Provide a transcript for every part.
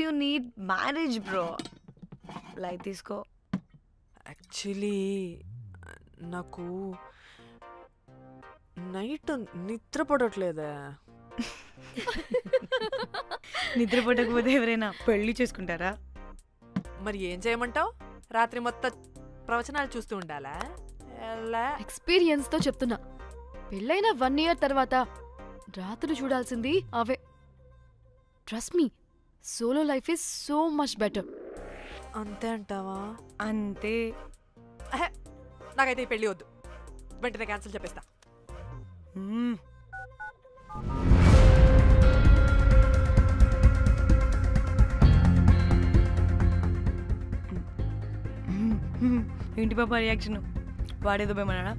You need marriage bro. Light తీసుకో. Actually నాకు night నిద్ర పడట్లేదే. నిద్ర పట్టకపోతే ఎవరైనా పెళ్లి చేసుకుంటారా? మరి ఏం చేయమంటావు? రాత్రి మొత్తం ప్రవచనాలు చూస్తూ ఉండాలా? ఎక్స్పీరియన్స్ తో చెప్తున్నా, పెళ్ళైన 1 year తర్వాత రాత్రులు చూడాల్సింది అవే. Trust me, solo life is so much better. అంతే అంటావా? అంతే. నాకైతే ఈ పెళ్ళి వద్దు, వెంటనే క్యాన్సిల్ చెప్పేస్తా. ఏంటి పాప రియాక్షన్? వాడేదో భయమన్నాడా?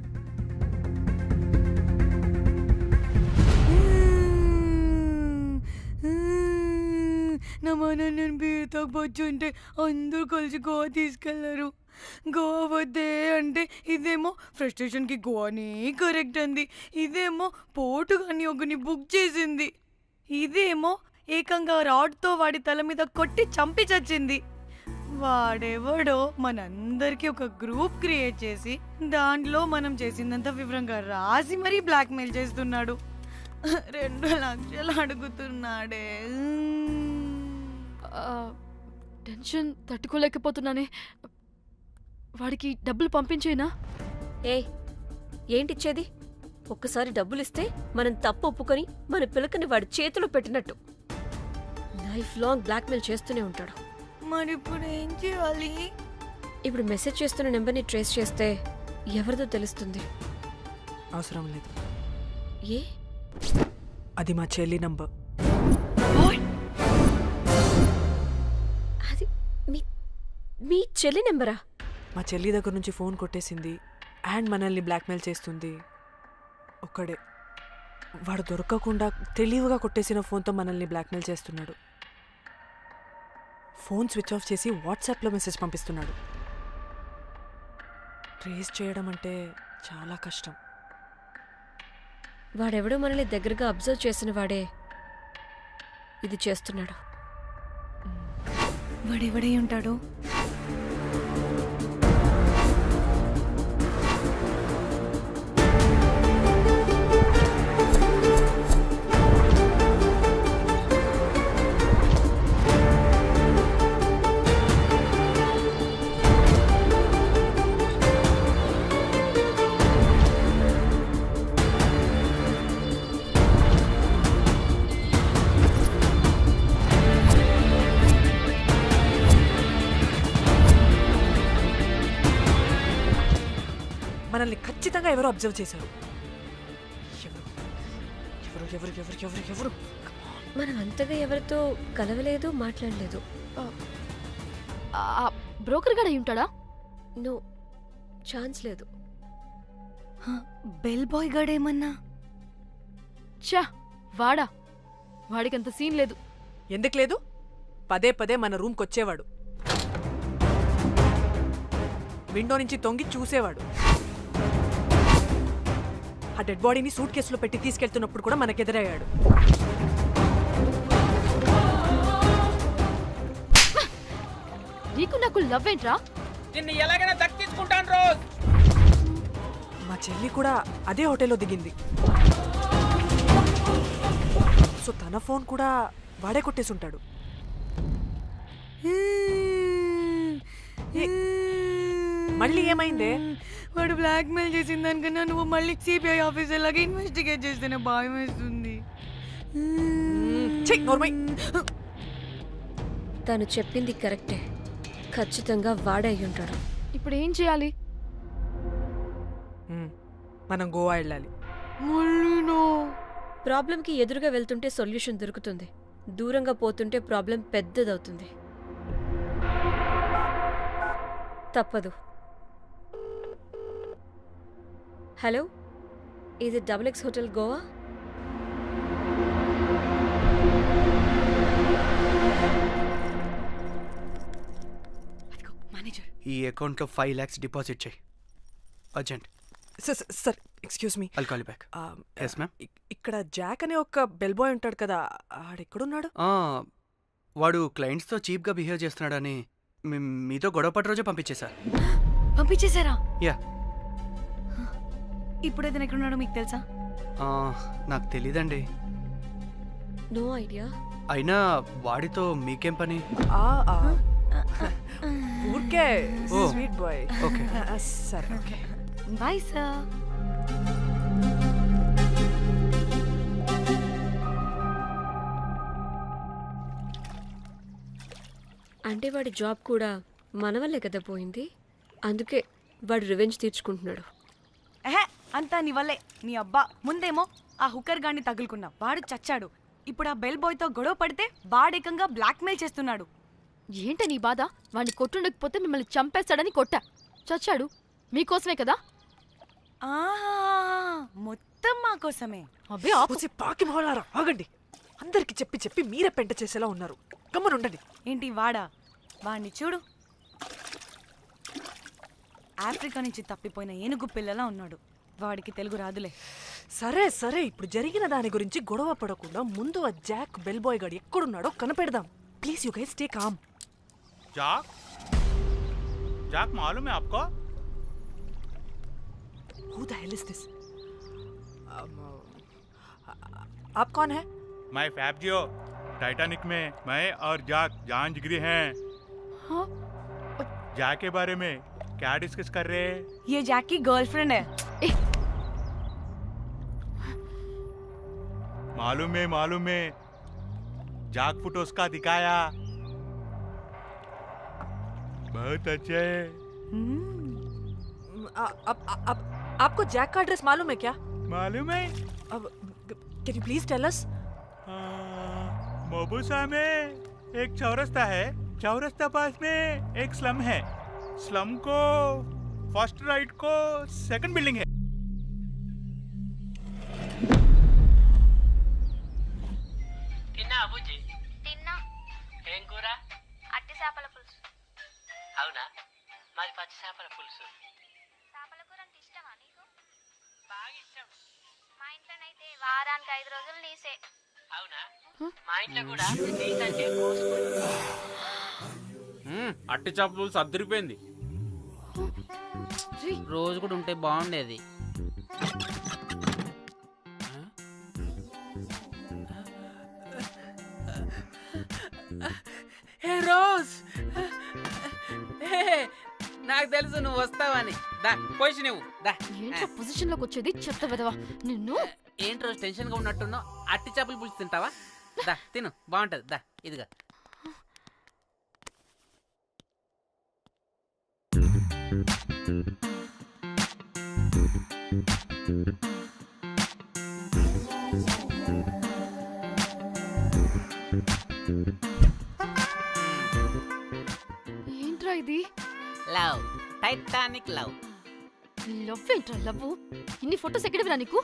నా మన నేను బీరుతో వచ్చుంటే అందరూ కలిసి గోవా తీసుకెళ్లారు. గోవా వద్దే అంటే ఇదేమో ఫ్రస్ట్రేషన్కి గోవాని కరెక్ట్ అంది, ఇదేమో పోటుగాని ఒకని బుక్ చేసింది, ఇదేమో ఏకంగా రాడ్తో వాడి తల మీద కొట్టి చంపి చచ్చింది. వాడెవడో మనందరికీ ఒక గ్రూప్ క్రియేట్ చేసి దాంట్లో మనం చేసిందంత వివరంగా రాసి మరీ బ్లాక్మెయిల్ చేస్తున్నాడు. 2 లక్షలు అడుగుతున్నాడే. టెన్షన్ తట్టుకోలేకపోతున్నానే. వాడికి డబ్బులు పంపించేనా? ఏంటిచ్చేది? ఒక్కసారి డబ్బులిస్తే మనం తప్పు ఒప్పుకొని మన పిలకని వాడి చేతిలో పెట్టినట్టు. లైఫ్ లాంగ్ బ్లాక్మెయిల్ చేస్తూనే ఉంటాడు. మరి ఇప్పుడు ఏం చేయాలి? ఇప్పుడు మెసేజ్ చేస్తున్న నెంబర్ని ట్రేస్ చేస్తే ఎవరిదో తెలుస్తుంది. అవసరం లేదు. ఏ? అది మా చెల్లి నంబర్. అది మీ చెల్లి నెంబరా? మా చెల్లి దగ్గర నుంచి ఫోన్ కొట్టేసింది అండ్ మనల్ని బ్లాక్మెయిల్ చేస్తుంది. ఒక్కడే వాడు దొరకకుండా తెలివిగా కొట్టేసిన ఫోన్తో మనల్ని బ్లాక్మెయిల్ చేస్తున్నాడు. ఫోన్ స్విచ్ ఆఫ్ చేసి వాట్సాప్లో మెసేజ్ పంపిస్తున్నాడు. ట్రేస్ చేయడం అంటే చాలా కష్టం. వాడెవడో మనల్ని దగ్గరగా అబ్జర్వ్ చేసిన వాడే ఇది చేస్తున్నాడు. వాడెవడై ఉంటాడు? మనల్ని ఖచ్చితంగా ఎవరో అబ్జర్వ్ చేశారు. ఎవరు ఎవరు ఎవరు ఎవరు ఎవరు? మనం అంతగా ఎవరితో కలవలేదు, మాట్లాడలేదు. బ్రోకర్ గడ ఉంటాడా? నో, ఛాన్స్ లేదు. బెల్ బాయ్ గాడేమన్నా? చా, వాడా? వాడికంత సీన్ లేదు. ఎందుకు లేదు? పదే పదే మన రూమ్కి వచ్చేవాడు, విండో నుంచి తొంగి చూసేవాడు. ఆ డెడ్ బాడీని సూట్ కేసులో పెట్టి తీసుకెళ్తున్నప్పుడు కూడా మనకెదురయ్యాడు. నీకు నాకు లవ్ ఏంట్రా? నిన్ను ఎలాగైనా దక్కించుకుంటాను రోజ్. మా చెల్లి కూడా అదే హోటల్లో దిగింది. సో తన ఫోన్ కూడా వాడే కొట్టేసుంటాడు. మళ్ళీ ఏమైందే? వాడు బ్లాక్మెయిల్ చేసిన దానికన్నా నువ్వు మళ్ళీ సిబిఐ ఆఫీసర్ లాగా ఇన్వెస్టిగేట్ చేస్తేనే భయం వేస్తుంది. తను చెప్పింది కరెక్టే, ఖచ్చితంగా వాడే అయి ఉంటాడు. ఇప్పుడు ఏం చేయాలి? మనం గోవా వెళ్ళాలి. ప్రాబ్లంకి ఎదురుగా వెళ్తుంటే సొల్యూషన్ దొరుకుతుంది, దూరంగా పోతుంటే ప్రాబ్లం పెద్దదవుతుంది. తప్పదు. హలో, ఇది XX హోటల్ గోవా? ఈ అకౌంట్లో 5 lakhs డిపాజిట్ చేయి, urgent. Sir excuse me. I'll call you back. Yes ma'am. ఇక్కడ జాక్ అనే ఒక బెల్ బాయ్ ఉంటాడు కదా, ఆడెక్కడున్నాడు? వాడు క్లయింట్స్తో చీప్గా బిహేవ్ చేస్తున్నాడని మీతో గొడవ పడి రోజే పంపించేశా. పంపించేశారా? యా. ఇప్పుడు అతను ఎక్కడున్నాడో మీకు తెలుసా? నాకు తెలీదండి. No idea. అయినా వాడితో మీకేం పని? ఊరికే ఓ. Sweet boy. ఓకే. సరే ఓకే. Bye sir. అంటే వాడి జాబ్ కూడా మన వల్లే కదా పోయింది. అందుకే వాడు రివెంజ్ తీర్చుకుంటున్నాడు. ఎహే, అంతా నీ వల్లే. నీ అబ్బా ముందేమో ఆ హుకర్ గాన్ని తగులుకున్నా, వాడు చచ్చాడు. ఇప్పుడు ఆ బెల్ బాయ్తో గొడవ పడితే వాడేకంగా బ్లాక్మెయిల్ చేస్తున్నాడు. ఏంట నీ బాధ? వాడిని కొట్టుండకపోతే మిమ్మల్ని చంపేస్తాడని కొట్టా. చచ్చాడు. మీకోసమే కదా? ఆహా, మొత్తం మా కోసమే. అబ్బే ఆపు. పూసి పాకి మొహలారా ఆగండి. అందరికి చెప్పి చెప్పి మీరే పెంట చేసేలా ఉన్నారు. గమ్మనుండండి. ఏంటి వాడా? వాడిని చూడు, ఆఫ్రికా నుంచి తప్పిపోయిన ఏనుగు పిల్లలా ఉన్నాడు. వాడికి తెలుగు రాదులే. సరే సరే, ఇప్పుడు జరిగిన దాని గురించి గొడవ పడకుండా ముందు ఆ జాక్ బెల్ బాయ్ గాడు ఎక్కడున్నాడో కనిపెడదాం. Please you guys stay calm. जाक जाक मालूम है आपको? Who the hell is this? आप कौन है? मैं फैब्जियो। टाइटैनिक में मैं और जाक जान जिगरी हैं। हाँ? जाक के बारे में क्या डिस्कस कर रहे हैं? ये जैक की गर्लफ्रेंड है. मालूम है जाक फोटोस का दिखाया, बहुत अच्छे है। आपको जैक का एड्रेस मालूम है क्या? मालूम है? अब can you please tell us? मोबुसा में एक चौरस्ता है, चौरस्ता पास में एक स्लम है, स्लम को फर्स्ट राइट को सेकंड बिल्डिंग है। తిన్నా అబుజ్జి? తిన్నా. ఏం కూర? అట్టి చేపల పులుసు. అవునా, మాది పచ్చి చేపల పులుసు. చేపల కూర అంటే ఇష్టమా నీకు? బాగా ఇష్టం. మా ఇంట్లోనైతే వారానికి 5 రోజులు నీసే. అవునా, మా ఇంట్లో కూడా నీకంటే కోసుకొని. అట్టి చేపల పులుసు అద్దరిపోయింది. రోజు కూడా ఉంటే బాగుండేది. హే రోజ్, నాకు తెలుసు నువ్వు వస్తావని. దా పోయి నువ్వు దా. ఏంట్రా పొజిషన్ లోకి వచ్చేది? చెత్త వెదవా నిన్ను. ఏంటి రోజు టెన్షన్ గా ఉన్నట్టున్నావు? అట్టి చేపలు పులుసు తింటావా? దా తిను, బాగుంటది. దా ఇదిగా. ఏంట్రా ఇది? Love, Titanic love. లవ్ ఏంట్రా లవ్? ఇన్ని ఫొటోస్ ఎక్కడవిరా నీకు?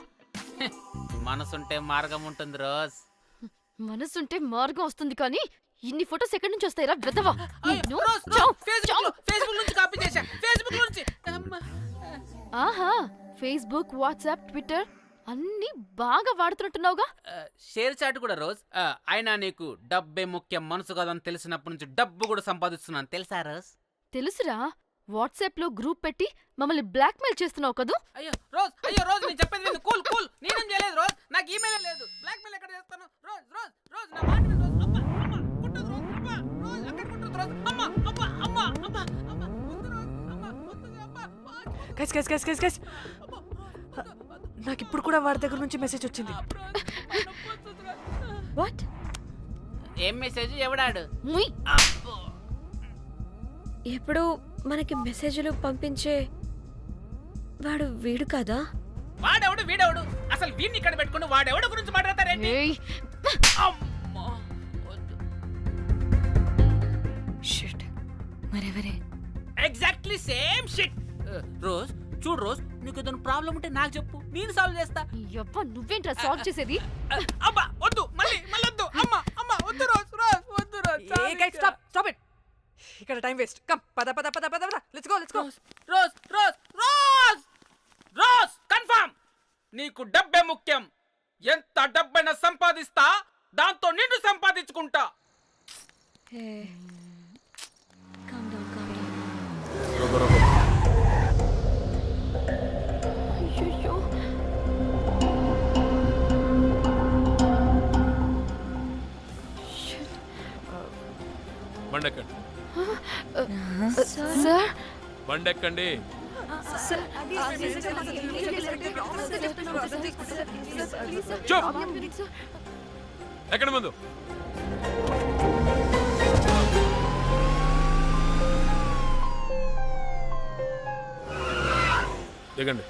మనసుంటే మార్గం ఉంటుంది రోజ్. మనసుంటే మార్గం వస్తుంది కానీ ఇన్ని ఫొటోస్ ఎక్కడి నుంచి వస్తాయిరా వెదవా? నిన్ను ఫేస్బుక్ నుంచి కాపీ చేశా, ఫేస్బుక్ నుంచి. ఆహా, ఫేస్బుక్, వాట్సాప్, ట్విట్టర్ అన్ని బాగా వాడుతున్నట్టున్నావుగా. షేర్ చాట్ కూడా రోజ్. అయినా నీకు డబ్బే ముఖ్యం, మనసు కాదని తెలిసినప్పటి నుంచి డబ్బు కూడా సంపాదిస్తున్నాను తెలుసా రోజ్? తెలుసురా, వాట్సాప్ లో గ్రూప్ పెట్టి మమ్మల్ని బ్లాక్మెయిల్ చేస్తున్నావు కదూ. అయ్యో రోజ్ నేను చెప్పేది విను. కూల్ నేనేం చేయలేదు రోజ్, నాకు ఈమెయిల్ లేదు. బ్లాక్మెయిల్ ఎక్కడ చేస్తాను? రోజ్ నా మాట విను రోజ్. అమ్మా కుట్టదు రోజ్. అమ్మా రోజ్ అక్కడ కుట్టదు రోజ్. అమ్మా వద్దు రోజ్. అమ్మా వద్దు. గైస్ నాకు ఇప్పుడు కూడా వాడి దగ్గర నుంచి మెసేజ్ వచ్చింది. వాట్? ఏం మెసేజ్? ఎవడాడు? ముయ్. ఎప్పుడు మనకి మెసేజ్లు పంపించే వాడు వీడు కదా? వాడెవడు వీడెవడు? అసలు వీడిని ఇక్కడ పెట్టుకుని వాడెవడు గురించి మాట్లాడతారేంటి? ఏయ్, అమ్మా వద్దు. షిట్, మరెవరే? Exactly same shit. రోజ్ చూడు రోజ్, నీకు ఏదైనా ప్రాబ్లం ఉంటే నాకు చెప్పు, నేను సాల్వ్ చేస్తా. యవ్వ నువ్వేంట్రా సాల్వ్ చేసేది? అబ్బా వద్దు, మళ్ళీ వద్దు. అమ్మా వద్దు రోజ్ వద్దు రోజ్. Stop it. ఇక్కడ టైం వేస్ట్. కమ్ పద లెట్స్ గో. Rose confirm. నీకు డబ్బే ముఖ్యం. ఎంత డబ్బైనా సంపాదిస్తా, దాంతో నిన్ను సంపాదించుకుంటా. Calm down calm down. रुको रुको అయ్యయ్యో. బండెక్కండి సార్ బండెక్కండి చూప్ ఎక్కడ ముందు దిగండి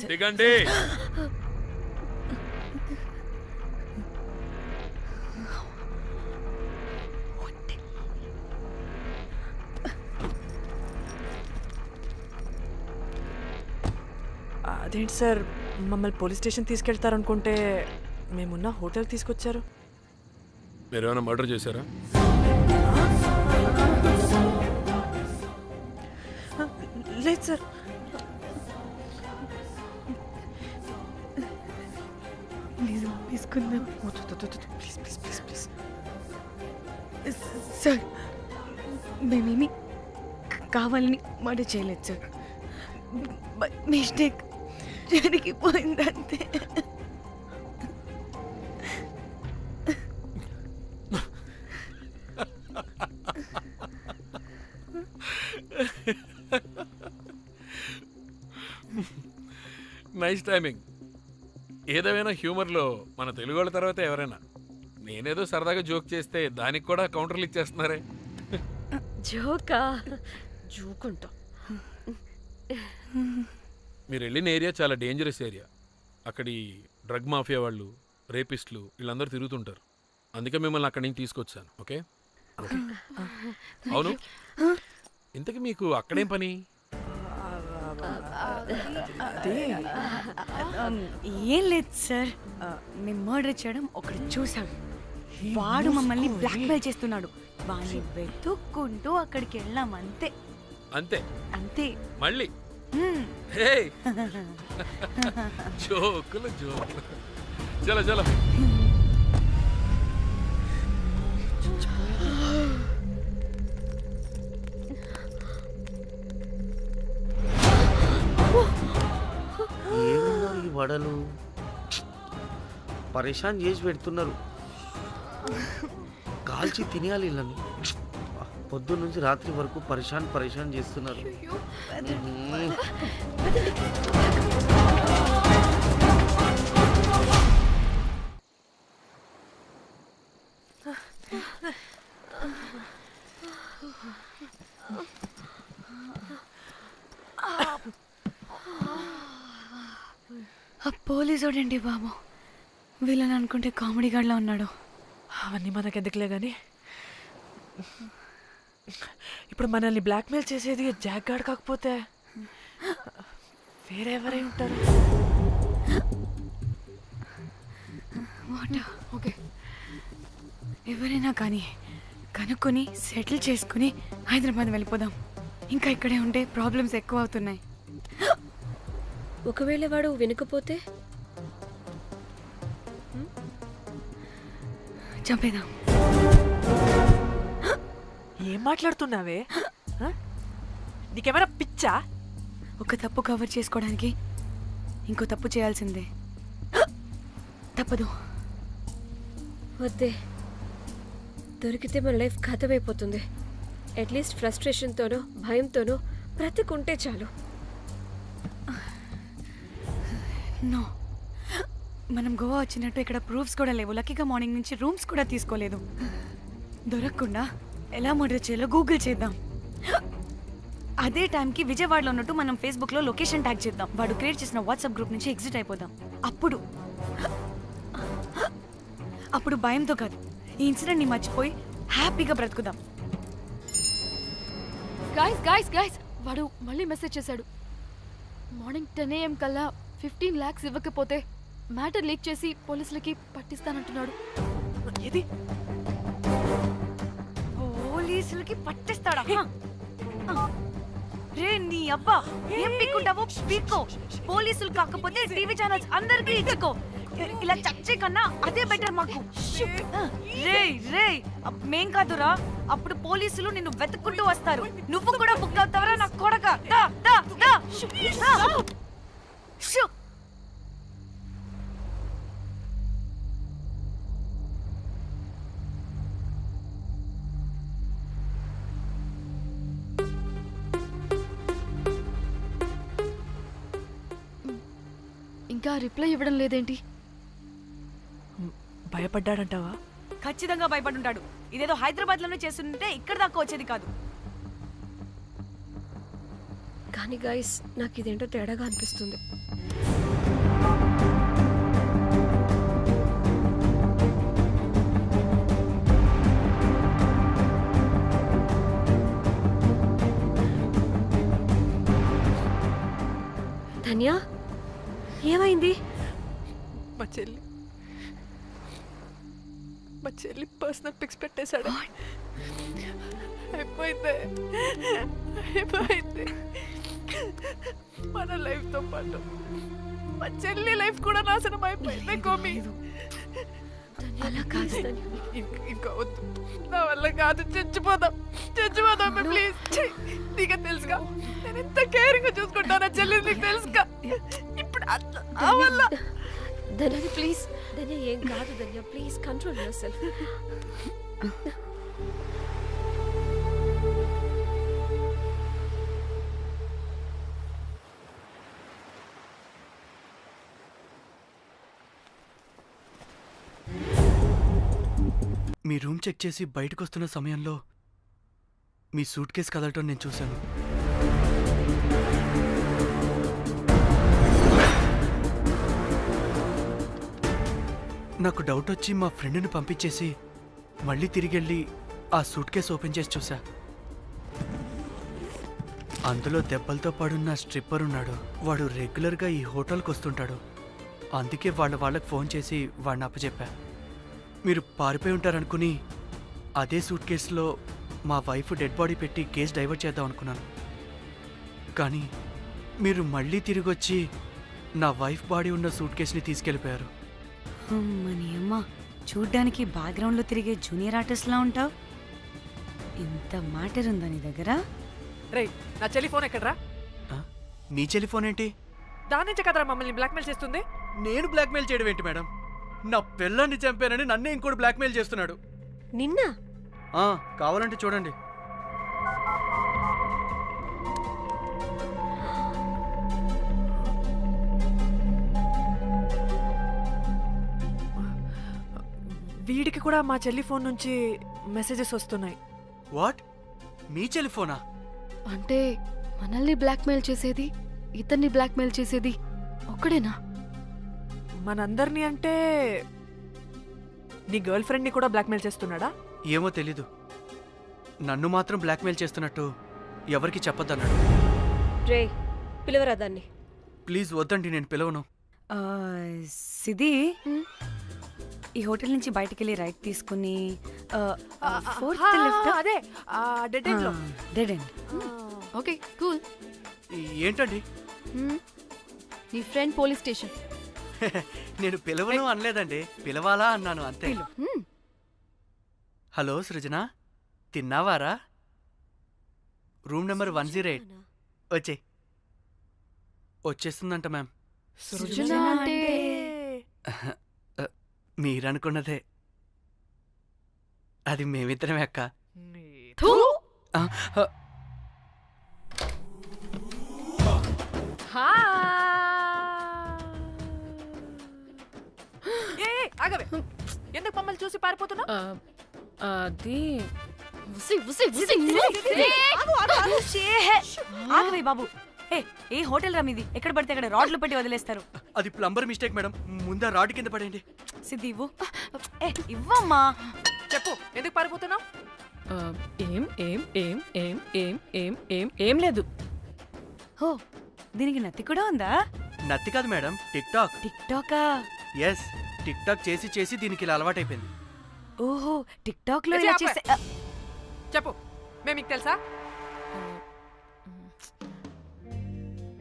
దిగండి అదేంటి సార్ మమ్మల్ని పోలీస్ స్టేషన్ తీసుకెళ్తారనుకుంటే మేమున్న హోటల్ తీసుకొచ్చారు. మీరు ఏమైనా మర్డర్ చేశారా? లేదు సార్. నిజం తీసుకుందాం. Please please please please. Sir మేమేమి కావాలని మర్డర్ చేయలేదు సార్. మిస్టేక్ జరిగిపోయిందంతే. Nice timing. ఏదేమైనా హ్యూమర్లో మన తెలుగు వాళ్ళ తర్వాత ఎవరైనా. నేనేదో సరదాగా జోక్ చేస్తే దానికి కూడా కౌంటర్లు ఇచ్చేస్తున్నారే. జోకా జోకుంటా. మీరు వెళ్ళిన ఏరియా చాలా డేంజరస్ ఏరియా. అక్కడి డ్రగ్ మాఫియా వాళ్ళు, రేపిస్టులు వీళ్ళందరూ తిరుగుతుంటారు. అందుకే మిమ్మల్ని అక్కడి నుంచి తీసుకొచ్చాను. ఓకే అవును, ఇంతకీ మీకు అక్కడేం పని? ఏం లేదు సార్, మేము మర్డర్ చేయడం ఒకటి చూసాడు. వాడు మమ్మల్ని బ్లాక్మెయిల్ చేస్తున్నాడు. వాడిని వెతుక్కుంటూ అక్కడికి వెళ్ళాం అంతే. అంతే అంతే. మళ్ళీ హే జోకులు జోకులు. చలో చలో. ఏమన్నా ఈ వడలు పరేషాన్ చేసి పెడుతున్నారు. కాల్చి తినేయాలి వీళ్ళని. పొద్దున్న నుంచి రాత్రి వరకు పరేషాన్ చేస్తున్నారు. ఆ పోలీసోడండి బాబు, వీళ్ళని అనుకుంటే కామెడీ గాడ్లా ఉన్నాడు. అవన్నీ మనకెందుకులే కానీ ఇప్పుడు మనల్ని బ్లాక్మెయిల్ చేసేది జాక్ గార్డ్ కాకపోతే వేరే ఎవరై ఉంటారు? ఓకే, ఎవరైనా కానీ కనుక్కొని సెటిల్ చేసుకుని హైదరాబాద్ వెళ్ళిపోదాం. ఇంకా ఇక్కడే ఉంటే ప్రాబ్లమ్స్ ఎక్కువ అవుతున్నాయి. ఒకవేళ వాడు వినకపోతే చంపేదాం. ఏం మాట్లాడుతున్నావే? నీకేమైనా పిచ్చా? ఒక తప్పు కవర్ చేసుకోవడానికి ఇంకో తప్పు చేయాల్సిందే. తప్పదు. వద్దే, దొరికితే మన లైఫ్ ఖతమైపోతుంది. అట్లీస్ట్ ఫ్రస్ట్రేషన్తోనో భయంతోనో బ్రతుకుంటే చాలు. నో, మనం గోవా వచ్చినట్టు ఇక్కడ ప్రూఫ్స్ కూడా లేవు. లక్కీగా మార్నింగ్ నుంచి రూమ్స్ కూడా తీసుకోలేదు. దొరకకుండా ఎలా మర్డర్ చేయాలో గూగుల్ చేద్దాం. అదే టైంకి విజయవాడలో ఉన్నట్టు మనం ఫేస్బుక్లో లొకేషన్ ట్యాగ్ చేద్దాం. వాడు క్రియేట్ చేసిన వాట్సాప్ గ్రూప్ నుంచి ఎగ్జిట్ అయిపోదాం. అప్పుడు భయంతో కాదు, ఈ ఇన్సిడెంట్ని మర్చిపోయి హ్యాపీగా బ్రతుకుదాం. గైస్ గైస్ గైస్ వాడు మళ్ళీ మెసేజ్ చేశాడు. మార్నింగ్ 10 AM కల్లా 15 lakhs ఇవ్వకపోతే మ్యాటర్ లీక్ చేసి పోలీసులకి పట్టిస్తానంటున్నాడు. ఏది? పోలీసులకి పట్టిస్తాడా? రే నీ అబ్బా, ఏం పీక్కుంటావో పీక్కో. పోలీసులు కాకపోతే టీవీ ఛానల్స్ అందరికీ ఇచ్చుకో. ఇలా చచ్చే కన్నా అదే బెటర్ మాకు. రేయ్ రేయ్ మేం కాదురా, అప్పుడు పోలీసులు నిన్ను వెతుక్కుంటూ వస్తారు. నువ్వు కూడా బుక్ అవుతావరా నా కొడక. దా దా దా షూ. ఇంకా రిప్లై ఇవ్వడం లేదేంటి? భయపడ్డాడంటావా? ఖచ్చితంగా భయపడుంటాడు. ఇదేదో హైదరాబాద్ లోనే చేస్తుంటే ఇక్కడ దాకా వచ్చేది కాదు. కానీ గైస్ నాకు ఇదేంటో తేడాగా అనిపిస్తుంది. ధన్య ఏమైంది? మా చెల్లి పర్సనల్ పిక్స్ పెట్టేశాడు. అయిపోయింది మన లైఫ్ తో పాటు మా చెల్లి లైఫ్ కూడా నాశనం అయిపోయింది. కోమి అలా కాదు ధన్య. ఇంకా వద్దు, నా వల్ల కాదు. చచ్చిపోదాం ప్లీజ్. నీకు తెలుసుగా నేను ఎంత కేరింగ్ గా చూసుకుంటాను చెల్లి, నీకు తెలుసుగా. ఇప్పుడు ఆ వల్ల ధన్య ప్లీజ్. ధన్య ఏం కాదు Dhanya, please control your yourself room check చేసి బయటకు వస్తున్న సమయంలో మీ సూట్ కేసు కదలటం నేను చూశాను. నాకు డౌట్ వచ్చి మా ఫ్రెండ్ని పంపించేసి మళ్ళీ తిరిగెళ్ళి ఆ సూట్ కేసు ఓపెన్ చేసి చూసా. అందులో దెబ్బలతో పడున్న స్ట్రిప్పర్ ఉన్నాడు. వాడు రెగ్యులర్గా ఈ హోటల్కి వస్తుంటాడు. అందుకే వాళ్ళకి ఫోన్ చేసి వాడిని అప్పచెప్పా. మీరు పారిపోయి ఉంటారనుకుని అదే సూట్ కేసులో మా వైఫ్ డెడ్ బాడీ పెట్టి కేసు డైవర్ట్ చేద్దాం అనుకున్నాను. కానీ మీరు మళ్ళీ తిరిగి వచ్చి నా వైఫ్ బాడీ ఉన్న సూట్ కేసుని తీసుకెళ్ళిపోయారు. అమ్మని అమ్మ, చూడ్డానికి బ్యాక్గ్రౌండ్ లో తిరిగే జూనియర్ ఆర్టిస్ట్ లా ఉంటావు. ఇంత మ్యాటర్ ఉందా నీ దగ్గర? రేయ్, నా చెల్లి ఫోన్ ఎక్కడరా? ఆ? మీ టెలిఫోన్ ఏంటి? దాని నుంచే కదరా మమ్మల్ని బ్లాక్మెయిల్ చేస్తుంది. నేను బ్లాక్మెయిల్ చేయడం ఏంటి మేడం? నా పిల్లాన్ని చంపానని నన్నే ఇంకోటి బ్లాక్మెయిల్ చేస్తున్నాడు. నిన్న కావాలంటే చూడండి. వీడికి కూడా మా చెల్లి ఫోన్ నుంచి మెసేజెస్ వస్తున్నాయి. వాట్? మీ టెలిఫోనా? అంటే మనల్ని బ్లాక్మెయిల్ చేసేది, ఇతన్ని బ్లాక్మెయిల్ చేసేది ఒక్కడేనా? మనందరినీ అంటే నీ గర్ల్ ఫ్రెండ్ని కూడా బ్లాక్మెయిల్ చేస్తున్నాడా? ఏమో తెలీదు. నన్ను మాత్రం బ్లాక్మెయిల్ చేస్తున్నట్టు ఎవరికి చెప్పొద్దన్నాడు. రే పిలవరా దాన్ని. ప్లీజ్ వద్దండి, నేను పిలవను. సిది, ఈ హోటల్ నుంచి బయటికి వెళ్ళి రైట్ తీసుకుని ఫోర్త్ లెఫ్ట్. అదే డెడ్ ఎండ్ లో. Dead end. Okay cool. ఏంటండి? నీ ఫ్రెండ్ పోలీస్ స్టేషన్. నేను పిలవను అనలేదండి, పిలవాలా అన్నాను అంతే. హలో సృజన, తిన్నావారా? Room number 108. వచ్చేస్తుందంట మ్యామ్. సృజన అంటే మీరనుకున్నదే. అది మేమిద్దరమే అక్క. థూ. ఆ, ఆగవే, ఎందుకు మమ్మల్ని చూసి పారిపోతున్నా? అది ఉసి ఉసి ఉసి. ఆగవే బాబు. ఏ హోటల్ రా మీది? ఎక్కడ పడితే అక్కడ రాడ్లు పెట్టి వదిలేస్తారు. అది ప్లంబర్ మిస్టేక్ మేడం. ముందా రాడ్ కింద పడేయండి. సిద్ధి ఇవ్వు. ఇవ్వమ్మా. చెప్పు, ఎందుకు పారిపోతున్నావు? ఏం లేదు. హో, దీనికి నత్తి కూడా ఉందా? నత్తి కాదు మేడం, టిక్ టాక్. టిక్ టాకా? ఎస్, టిక్ టాక్ చేసి చేసి దీనికి ఇలా అలవాటైపోయింది. ఓహో, టిక్ టాక్ లో ఇలా చేస్తే. చెప్పు, మేము మీకు తెలుసా?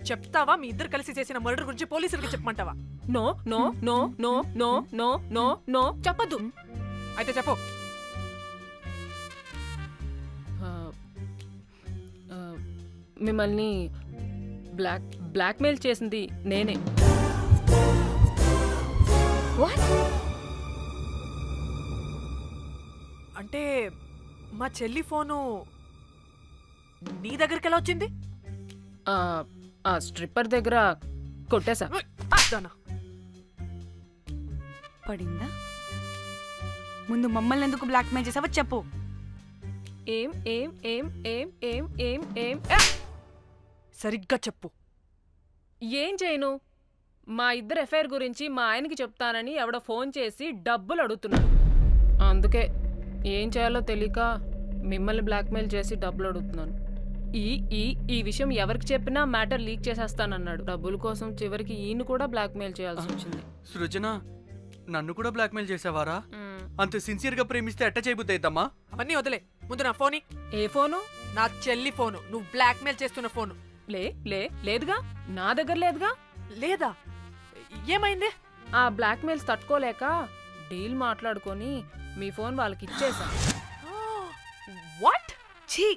చెప్తావా మీ ఇద్దరు కలిసి చేసిన మర్డర్ గురించి పోలీసులకి చెప్పమంటావా? No no no no no no no no చెప్పద్దు. అయితే చెప్పు. మిమ్మల్ని బ్లాక్మెయిల్ చేసింది నేనే. అంటే మా చెల్లి ఫోను నీ దగ్గరికి ఎలా వచ్చింది? ఆ స్ట్రిప్పర్ దగ్గర కొట్టేశా. దానా, పడిందా? ముందు మమ్మల్ని ఎందుకు బ్లాక్మెయిల్ చేసావో చెప్పు. ఏం ఏం ఏం ఏం ఏం ఏం ఏం సరిగ్గా చెప్పు. ఏం చేయను? మా ఇద్దరు ఎఫ్ఐఆర్ గురించి మా ఆయనకి చెప్తానని ఎవడో ఫోన్ చేసి డబ్బులు అడుగుతున్నాడు. అందుకే ఏం చేయాలో తెలియక మిమ్మల్ని బ్లాక్మెయిల్ చేసి డబ్బులు అడుగుతున్నాను. ఈ ఈ ఈ విషయం ఎవరికి చెప్పినా మ్యాటర్ లీక్ చేసేస్తానన్నాడు. డబ్బుల కోసం చివరికి ఈయన కూడా బ్లాక్మెయిల్ చేయాల్సి వచ్చింది. సృజన, నన్ను కూడా బ్లాక్మెయిల్ చేసావారా? అంత సిన్సియర్గా ప్రేమిస్తే ఎట్ట చేయబుద్ది అయిద్దమ్మా? అవన్నీ వదిలే, ముందు నా ఫోని. ఏ ఫోను? నా చెల్లి ఫోను. నువ్వు బ్లాక్మెయిల్ చేస్తున్న ఫోను. లేదుగా, నా దగ్గర లేదుగా. లేదా? ఏమైంది? ఆ బ్లాక్మెయిల్స్ తట్టుకోలేక డీల్ మాట్లాడుకొని మీ ఫోన్ వాళ్ళకి ఇచ్చేసా. వాట్? ఛీ!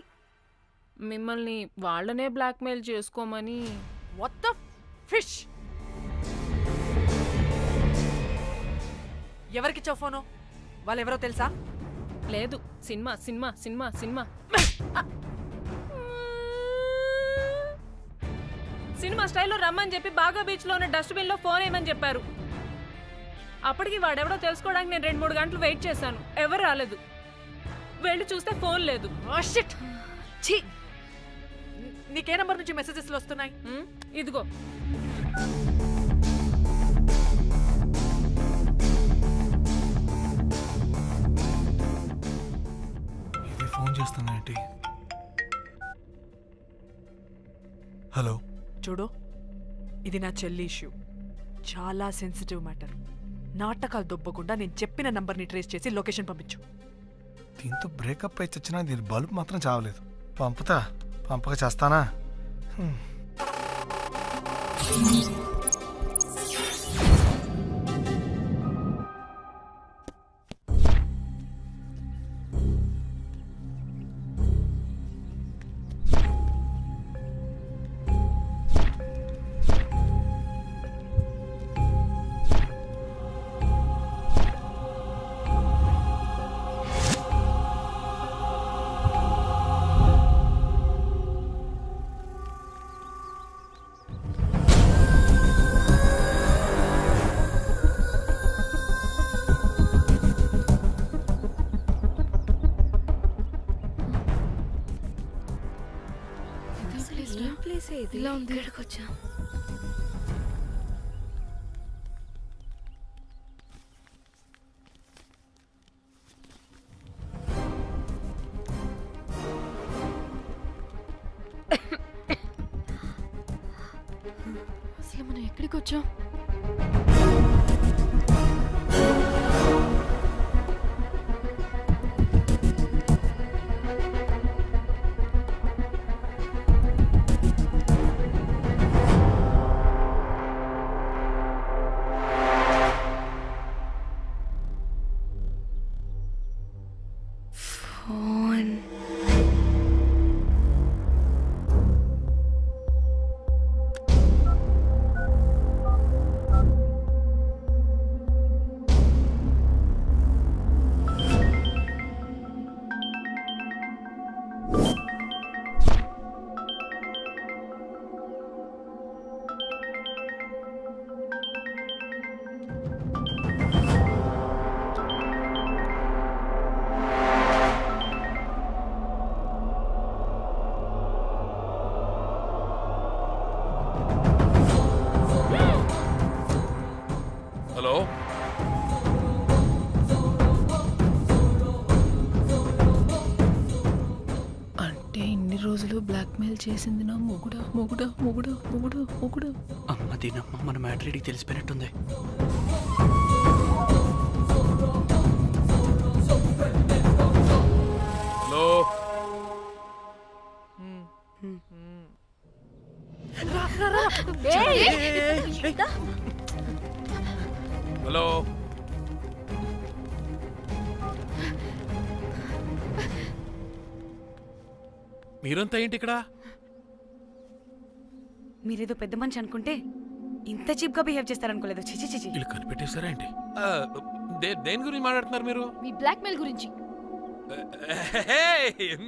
మిమ్మల్ని వాళ్ళనే బ్లాక్మెయిల్ చేసుకోమని. What the fish? ఎవరికిచ్చావు ఫోను? వాళ్ళెవరో తెలుసా? లేదు, cinema cinema cinema cinema cinema స్టైల్లో రమ్మని చెప్పి బాగా బీచ్లో ఉన్న డస్ట్బిన్లో ఫోన్ వేయమని చెప్పారు. అప్పటికి వాడెవడో తెలుసుకోవడానికి నేను 2-3 గంటలు వెయిట్ చేశాను. ఎవరు రాలేదు. వెళ్ళి చూస్తే ఫోన్ లేదు. షిట్! ఛీ! నీకే నంబర్ నుంచి మెసేజెస్లు వస్తున్నాయి? ఇదిగో. ఫోన్ చేస్తానేంటి? హలో, చూడు, ఇది నా చెల్లి ఇష్యూ. చాలా సెన్సిటివ్ మ్యాటర్. నాటకాలు దొబ్బకుండా నేను చెప్పిన నంబర్ని ట్రేస్ చేసి లొకేషన్ పంపించు. దీంతో బ్రేకప్ అయి చచ్చినా దీని బల్బ్ మాత్రం చావలేదు. పంపక చేస్తానా? ఇలా ఉంది. ఇక్కడికి వచ్చా. అసలు మనం ఎక్కడికి వచ్చాం? హలో, అంటే ఇన్ని రోజులు బ్లాక్మెయిల్ చేసింది నా మొగుడా మొగుడా మొగుడా మొగుడా మొగుడా. అమ్మ దీనమ్మ, మన మ్యాట్రీడికి తెలిసిపోయినట్టుంది. హలో, దా. హలో మీరంతా ఏంటి ఇక్కడ? మీరేదో పెద్ద మనిషి అనుకుంటే ఇంత చీప్గా బిహేవ్ చేస్తారనుకోలేదు. చిచి చిచి. వీళ్ళు కనిపెట్టేశారా ఏంటి? దేని గురించి మాట్లాడుతున్నారు మీరు? మీ బ్లాక్మెయిల్ గురించి.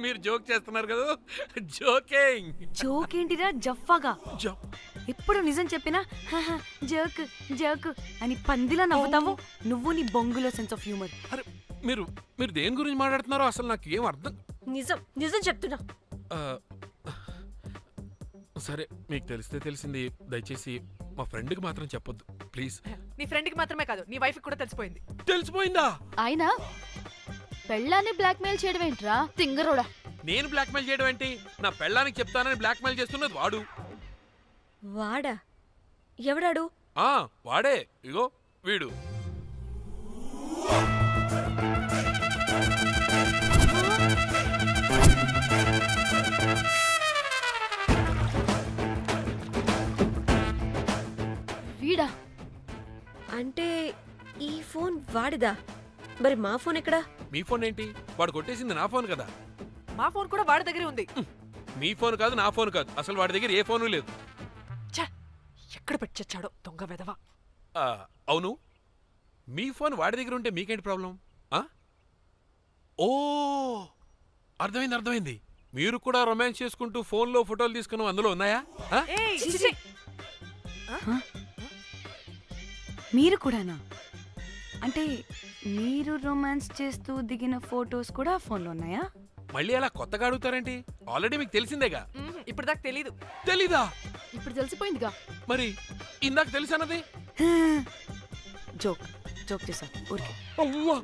మీరు జోక్ చేస్తున్నారు కదా? జోకింగ్. జోక్ ఏంటిరా జఫ్ఫాగా? ఎప్పుడు నిజం చెప్పినా జోక్ జోక్ అని పందిలా నవ్వుతావు. నువ్వు నీ బొంగులో సెన్స్ ఆఫ్ హ్యూమర్. అరే మీరు మీరు దేని గురించి మాట్లాడుతున్నారో అసలు నాకు ఏం అర్థం. నిజం నిజం చెప్తున్నా. ఆ, సరే మీకు తెలిస్తే తెలిసింది. దయచేసి మా ఫ్రెండ్కి మాత్రం చెప్పొద్దు ప్లీజ్. నీ ఫ్రెండ్కి మాత్రమే కాదు, నీ వైఫ్కి కూడా తెలిసిపోయింది. తెలిసిపోయిందా? ఆయన పెళ్ళాన్ని బ్లాక్మెయిల్ చేయడం ఏంట్రా తింగరోడా? నేను బ్లాక్మెయిల్ చేయడం ఏంటి? నా పెళ్ళానికి చెప్తానని బ్లాక్మెయిల్ చేస్తున్నది వాడు. వాడా? ఎవడాడు? వాడే. ఇగో వీడు. వీడా? అంటే ఈ ఫోన్ వాడిదా? మరి మా ఫోన్ ఎక్కడా? మీ ఫోన్ ఏంటి? వాడు కొట్టేసింది నా ఫోన్ కదా. మా ఫోన్ కూడా వాడి దగ్గరే ఉంది. మీ ఫోన్ కాదు, నా ఫోన్ కాదు. అసలు వాడి దగ్గర ఏ ఫోను లేదు. ఎక్కడ పెట్టొచ్చాడో దొంగ వెధవ. అవును, మీ ఫోన్ వాడి దగ్గర ఉంటే మీకేంటి ప్రాబ్లం? ఓ అర్థమైంది అర్థమైంది. మీరు కూడా రొమాన్స్ చేసుకుంటూ ఫోన్లో ఫోటోలు తీసుకున్నాం, అందులో ఉన్నాయా? మీరు కూడానా? అంటే మీరు రొమాన్స్ చేస్తూ దిగిన ఫొటోస్ కూడా ఫోన్లో ఉన్నాయా? మళ్ళీ అలా కొత్తగా అడుగుతారేంటి? ఆల్రెడీ మీకు తెలిసిందేగా. ఇప్పుడు దాకా తెలీదు. తెలీదా? ఇప్పుడు తెలిసిపోయిందిగా. మరి ఇందాక తెలిసన్నది జోక్ జోక్ చేసా ఊరికే. అవ్వా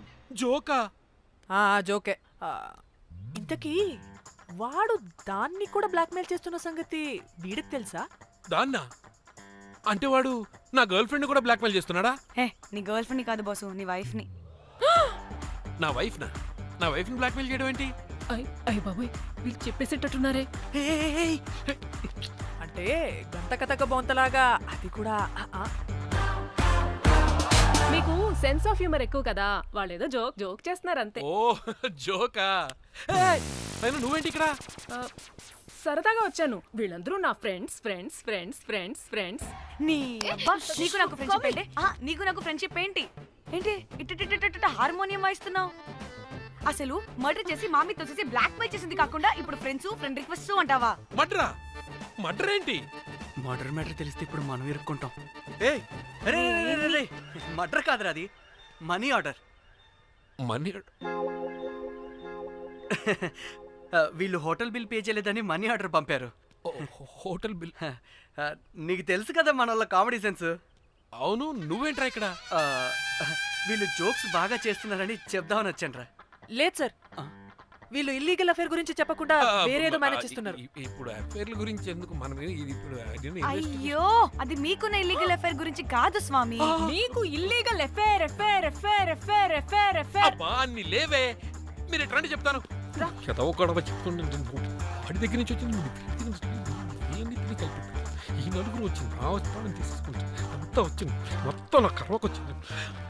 జోకా? జోకే. ఇంతకీ వాడు దాన్ని కూడా బ్లాక్మెయిల్ చేస్తున్న సంగతి వీడికి తెలుసా? దాన్నా? అంటే వాడు నా గర్ల్ ఫ్రెండ్ కూడా బ్లాక్మెయిల్ చేస్తున్నాడా? నీ గర్ల్ ఫ్రెండ్ని కాదు బాసు, నీ వైఫ్ని. నా వైఫ్నా? నా వైఫ్ని బ్లాక్మెయిల్ చేయడం ఏంటి? అయ్య బాబోయ్, వీళ్ళు చెప్పేసేటట్టున్నారే. అంటే గంత కథక బొంతలాగా అది కూడా. మీకు సెన్స్ ఆఫ్ హ్యూమర్ ఎక్కువ కదా, వాళ్ళేదో జోక్ జోక్ చేస్తున్నారు అంతే. ఓ జోకా? అయినా నువ్వేంటి ఇక్కడ? సరదాగా వచ్చాను. వీళ్ళందరూ నా friends friends friends friends friends. నీకు నాకు ఫ్రెండ్షిప్ ఏంటి? నీకు నాకు ఫ్రెండ్షిప్ ఏంటి? ఏంటి ఇట్ట హార్మోనియం వాయిస్తున్నావు? అసలు మర్డర్ చేసి మామితో చేసి బ్లాక్ మెయిల్ చేసింది కాకుండా ఇప్పుడు ఫ్రెండ్స్ ఫ్రెండ్ రిక్వెస్ట్ అంటావా? మర్డరా? మర్డర్ ఏంటి? మర్డర్ మ్యాటర్ తెలిస్తే ఇప్పుడు మనం ఇరుక్కుంటాం. మర్డర్ కాదురా, అది మనీ ఆర్డర్. మనీ? వీళ్ళు హోటల్ బిల్ పే చేయలేదని మనీ ఆర్డర్ పంపారు. Hotel bill? నీకు తెలుసు కదా మన వాళ్ళ కామెడీ సెన్స్. అవును, నువ్వేంట్రా ఇక్కడ? వీళ్ళు జోక్స్ బాగా చేస్తున్నారని చెప్దామని వచ్చాను. లేదు సార్, వీళ్ళు ఇల్లీగల్ అఫేర్ గురించి చెప్పకుండా వేరేదో మేనేజ్ చేస్తున్నారు. ఇప్పుడు అఫేర్ల గురించి ఎందుకు మనం ఇది ఇప్పుడు? అయ్యో, అది మీకున్న ఇల్లీగల్ అఫేర్ గురించి కాదు స్వామి. మీకు illegal affair affair affair affair affair affair. అబ్బా అన్ని లేవే, మీరు ఎట్లాంటి చెప్తాను. వాడి దగ్గర నుంచి వచ్చింది, ఈ నలుగురు వచ్చింది, ఆ వస్తానని తీసుకుంటే అంతా వచ్చింది, మొత్తం నా కర్వకు వచ్చింది.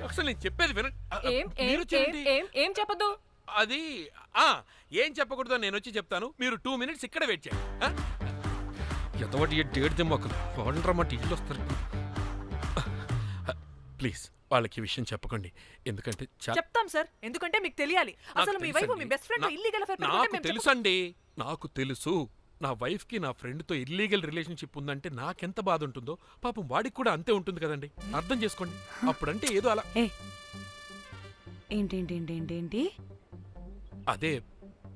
అసలు నేను చెప్పేది వినండి. ఏం చెప్పదు? అది ఏం చెప్పకూడదో నేను వచ్చి చెప్తాను. మీరు 2 minutes ఇక్కడ వెయిట్ చేయండి. ఎంతవాటి డేట్ దెమ్మకలు వాడంటారన్నమాట, ఇల్లు వస్తారు. ప్లీజ్ వాళ్ళకి విషయం చెప్పకండి, ఎందుకంటే చెప్తాం సార్, ఎందుకంటే మీకు తెలియాలి. అసలు మీ వైఫ్ మీ బెస్ట్ ఫ్రెండ్ ఇల్లీగల్ అఫేర్ నాకు తెలుసండి, నాకు తెలుసు. నా వైఫ్కి నా ఫ్రెండ్తో ఇల్లీగల్ రిలేషన్షిప్ ఉందంటే నాకెంత బాధ ఉంటుందో పాపం వాడికి కూడా అంతే ఉంటుంది కదండి. అర్థం చేసుకోండి. అప్పుడంటే ఏదో అలా. ఏంటి? అదే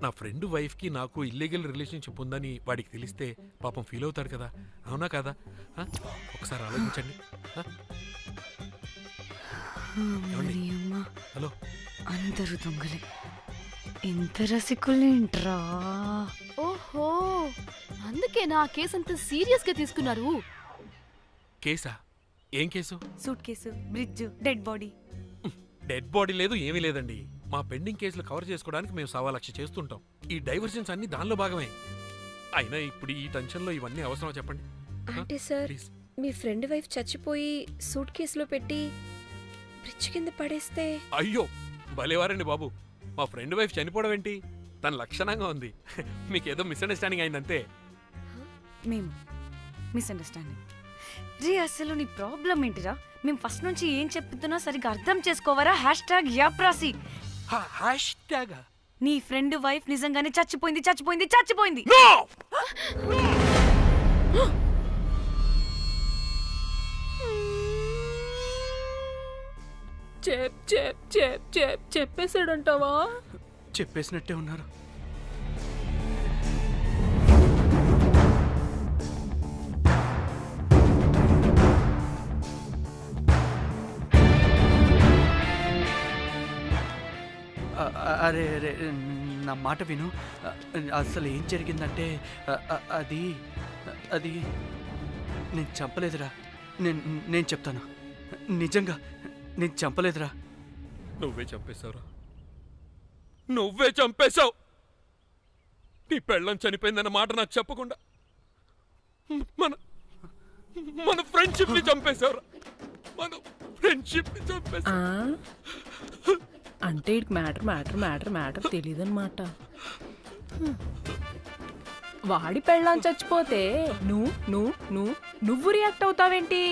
నా ఫ్రెండ్ వైఫ్కి నాకు ఇల్లీగల్ రిలేషన్షిప్ ఉందని వాడికి తెలిస్తే పాపం ఫీల్ అవుతాడు కదా, అవునా కదా? ఒకసారి ఆలోచించండి. హలో, అందరూ దొంగలే, ఎంత రసికులేంట్రా. ఓహో, అందుకే నా కేసు అంత సీరియస్ గా తీసుకున్నారు. కేసా? ఏం case? Suit case, bridge, dead body. Dead body లేదు, ఏమీ లేదండి. మా పెండింగ్ కేసులు కవర్ చేసుకోవడానికి మేము 1,00,000 చేస్తుంటాం. ఈ డైవర్షన్స్ అన్ని దానిలో భాగమే. అయినా ఇప్పుడు ఈ టెన్షన్లో ఇవన్నీ అవసరమా చెప్పండి? అంటే sir, please me friend wife చచ్చిపోయి సూట్ కేసులో పెట్టి బ్రిడ్జ్ కింద పడేస్తే? అయ్యో భలేవారండి బాబు, మా ఫ్రెండ్ వైఫ్ చనిపోవడం ఏంటి, తన లక్షణంగా ఉంది. మీకేదో మిస్అండర్స్టాండింగ్ అయిందంతే. మేము మిస్అండర్స్టాండింగ్. రే అసలు నీ ప్రాబ్లం ఏంటిరా? మేము ఫస్ట్ నుంచి ఏం చెప్తున్నా సరిగ్గా అర్థం చేసుకోవరా? #యాప్రాసి. హ్యాష్ ట్యాగ్ నీ ఫ్రెండ్ వైఫ్ నిజంగానే చచ్చిపోయింది చచ్చిపోయింది చచ్చిపోయింది. చెప్పేసాడంటావా? చెప్పేసినట్టే ఉన్నారు. అరే అరే నా మాట విను. అసలు ఏం జరిగిందంటే అది అది నేను చంపలేదురా. నేను చెప్తాను, నిజంగా నేను చంపలేదురా. నువ్వే చంపేశావురా, నువ్వే చంపేశావు. నీ పెళ్ళం చనిపోయిందన్న మాట నాకు చెప్పకుండా మన మన ఫ్రెండ్షిప్ ని చంపేశావురా. మన ఫ్రెండ్షిప్ ని చంపేశా. అంటే మ్యాటర్ తెలియదన్నమాట. వాడి పెళ్ళాం చచ్చిపోతే నువ్వు రియాక్ట్ అవుతావేంటి?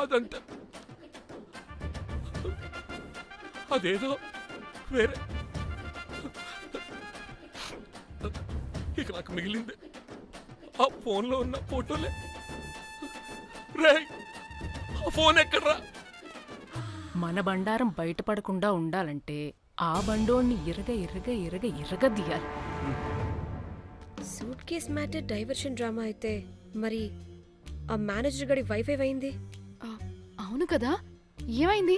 అదంతా అదేదో వేరే. ఇక నాకు మిగిలింది ఆ ఫోన్లో ఉన్న ఫోటోలే. రే ఆ ఫోన్ ఎక్కడ్రా? మన బండారం బయటపడకుండా ఉండాలంటే ఆ బండోణ్ణి ఇరగ తీయాలి. Suit case matter diversion drama అయితే మరి ఆ మేనేజర్ గడి వైఫై అయింది. అవును కదా, ఏమైంది?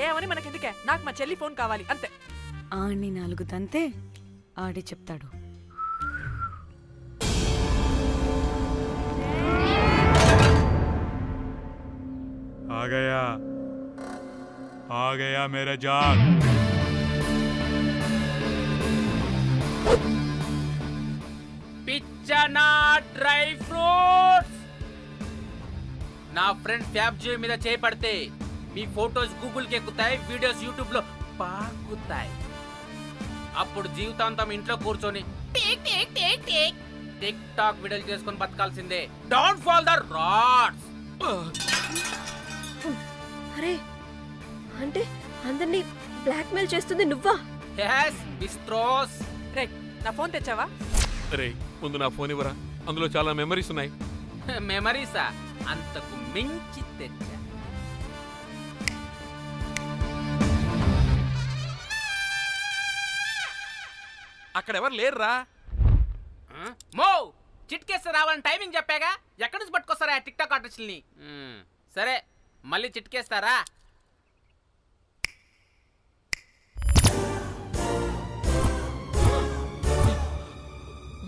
ఏమని మనకెందుకే, నాకు మా చెల్లి ఫోన్ కావాలి అంతే. ఆడిని 4 తంతే ఆడే చెప్తాడు. आ गया मेरा जान. పిచ్చనా డ్రై ఫ్రూట్స్. నా ఫ్రెండ్ ఫ్యాబ్ జియో మీద చేపడితే మీ ఫోటోస్ గూగుల్కి ఎక్కుతాయి, వీడియోస్ యూట్యూబ్ లో పాకుతాయి. అప్పుడు జీవితాంతం ఇంట్లో కూర్చొని టిక్ టాక్ వీడియోలు చేసుకొని బతకాల్సిందే. Don't fall the rods. అరే అంటే అందరినీ బ్లాక్మెయిల్ చేస్తుంది నువ్వా? yes బిస్ట్రోస్. రే నా ఫోన్ తెచ్చావా? రే ముందు నా ఫోన్ ఇవ్వరా, అందులో చాలా మెమరీస్ ఉన్నాయి. మెమరీసా? అంతకు మించి తెచ్చా. అక్కడ ఎవరు లేరురా. మో చిట్కేస్తే రావాలని టైమింగ్ చెప్పాగా, ఎక్కడి నుంచి పట్టుకొస్తారా టిక్ టాక్ ఆర్టిస్టుల్ని? సరే మళ్ళీ చిట్కేస్తారా?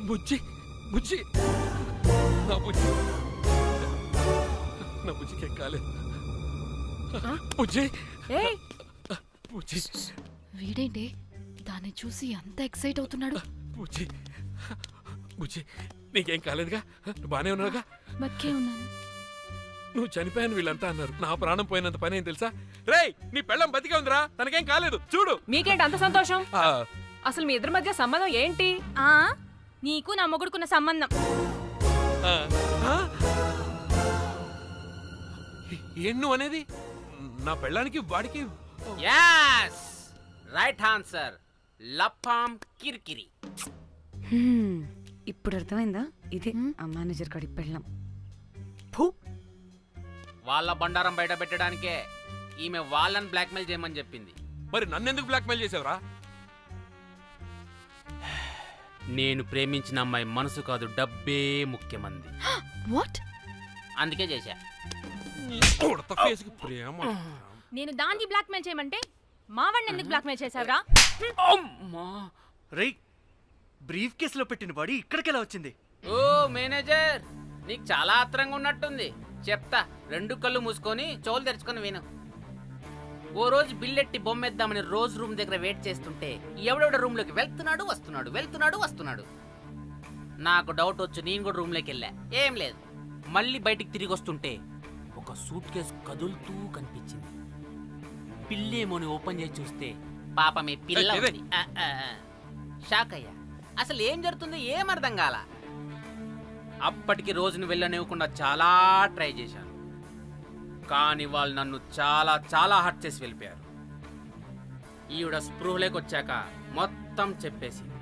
బుజ్జి బుజ్జి నా బుజ్జి నా బుజ్జికి ఎక్కాలి. బుజ్జి బుజ్జి. వీడేంటి దాన్ని చూసి అంత ఎక్సైట్ అవుతున్నాడు? బుజ్జి బుజ్జి నీకేం కాలేదుగా, నువ్వు బానే ఉన్నావుగా? బతికే ఉన్నాను. నువ్వు చనిపోయాను వీళ్ళంతా అన్నారు, నా ప్రాణం పోయినంత పని ఏం తెలుసా? రేయ్ నీ పెళ్ళం బతికే ఉందిరా, తనకేం కాలేదు చూడు. మీకేంటి అంత సంతోషం? అసలు మీ ఇద్దరి మధ్య సంబంధం ఏంటి? నీకు నా మొగుడుకున్న సంబంధం. ఏం నువ్వు అనేది? నా పెళ్ళానికి వాడికి? yes right answer. లపాం కిరికిరి. ఇప్పుడు అర్థమైందా? ఇదే ఆ మేనేజర్ గడి పెళ్ళం. వాళ్ళ బండారం బయట పెట్టడానికే ఈమె వాళ్ళని బ్లాక్మెయిల్ చేయమని చెప్పింది. మరి నన్నెందుకు బ్లాక్మెయిల్ చేసావురా? నేను ప్రేమించిన అమ్మాయి మనసు కాదు, డబ్బే ముఖ్యమంది. వాట్? అందుకే చేశా. ప్రేమ. నేను దాన్ని బ్లాక్మెయిల్ చేయమంటే మావాడిని ఎందుకు బ్లాక్మెయిల్ చేశావురా? రేయ్ బ్రీఫ్ కేసులో పెట్టిన బాడీ ఇక్కడికెలా వచ్చింది? ఓ మేనేజర్, నీకు చాలా ఆత్రంగా ఉన్నట్టుంది. చెప్తా, 2 కళ్ళు మూసుకొని చెవులు తెరుచుకొని విను. ఓ రోజు బిల్లెట్టి బొమ్మేద్దామని రోజు రూమ్ దగ్గర వెయిట్ చేస్తుంటే ఎవడెవడ రూమ్ లోకి వెళ్తున్నాడు వస్తున్నాడు. నాకు డౌట్ వచ్చి నేను కూడా రూమ్లోకి వెళ్ళా ఏం లేదు. మళ్ళీ బయటికి తిరిగి వస్తుంటే ఒక సూట్ కేసు కదులుతూ కనిపించింది. పిల్లేమోని ఓపెన్ చేసి చూస్తే పాపమే పిల్ల ఉంది. షాక్ అయ్యా. అసలు ఏం జరుగుతుందో ఏం అర్థం కాల. అప్పటికి రోజును వెళ్ళనివ్వకుండా చాలా ట్రై చేశాను, కానీ వాళ్ళు నన్ను చాలా చాలా హర్ట్ చేసి వెళ్ళిపోయారు. ఈవిడ స్పృహలోకి వచ్చాక మొత్తం చెప్పేసింది.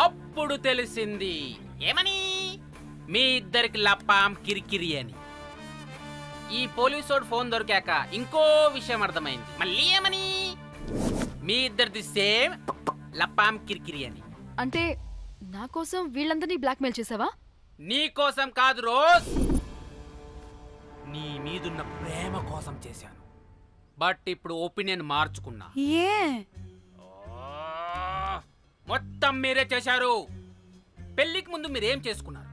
అప్పుడు తెలిసింది ఏమని, మీ ఇద్దరికి లపాం కిరికిరి అని. ఈ పోలీసోడు ఫోన్ దొరికాక ఇంకో విషయం అర్థమైంది. మళ్ళీ ఏమని, మీ ఇద్దరిది సేమ్ లపాం కిరికిరి అని. అంటే నా కోసం వీళ్ళందరినీ బ్లాక్మెయిల్ చేసావా? నీ కోసం కాదు రోజ్, నీ మీదున్న ప్రేమ కోసం చేశాను. బట్ ఇప్పుడు ఒపీనియన్ మార్చుకున్నా. ఏ మొత్తం మీరే చేశారు. పెళ్లికి ముందు మీరేం చేసుకున్నారు?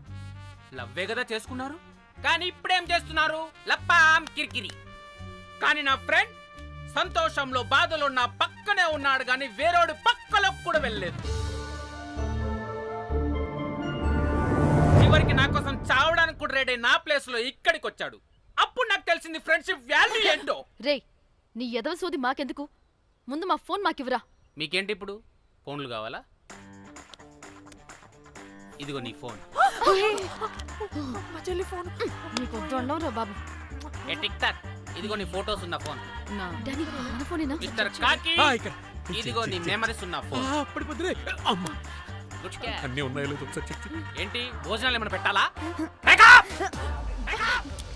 లవ్వే కదా చేసుకున్నారు. కానీ ఇప్పుడేం చేస్తున్నారు? లప్పాం కిరికిరి. కానీ నా ఫ్రెండ్ సంతోషంలో బాధలో నా పక్కనే ఉన్నాడు, కానీ వేరేవాడు పక్కలోకి కూడా వెళ్ళలేదు. చివరికి నా కోసం చావడానికి కూడా రెడీ నా ప్లేస్ లో ఇక్కడికి వచ్చాడు. అప్పుడు నాకు తెలిసింది ఫ్రెండ్షిప్ వాల్యూ ఏంటో. రే, నీ ఎదవ సోది మాకెందుకు? ముందు మా ఫోన్ మాకివ్వరా. మీకేంటి ఇప్పుడు ఫోన్లు కావాలా? ఇదిగో నీ ఫోన్. మా చెల్లి ఫోన్. నీకు వద్దు అన్నావు రా బాబు. ఏ టిక్ టాక్, ఇదిగో నీ ఫోటోస్ ఉన్న ఫోన్. డానీ, మన ఫోనేనా? మిస్టర్ కాకి, ఇదిగో నీ మెమరీస్ ఉన్న ఫోన్. అన్నీ ఉన్నాయో లేదో ఒకసారి చెక్ ఏంటి భోజనాలు ఏమైనా పెట్టాలా?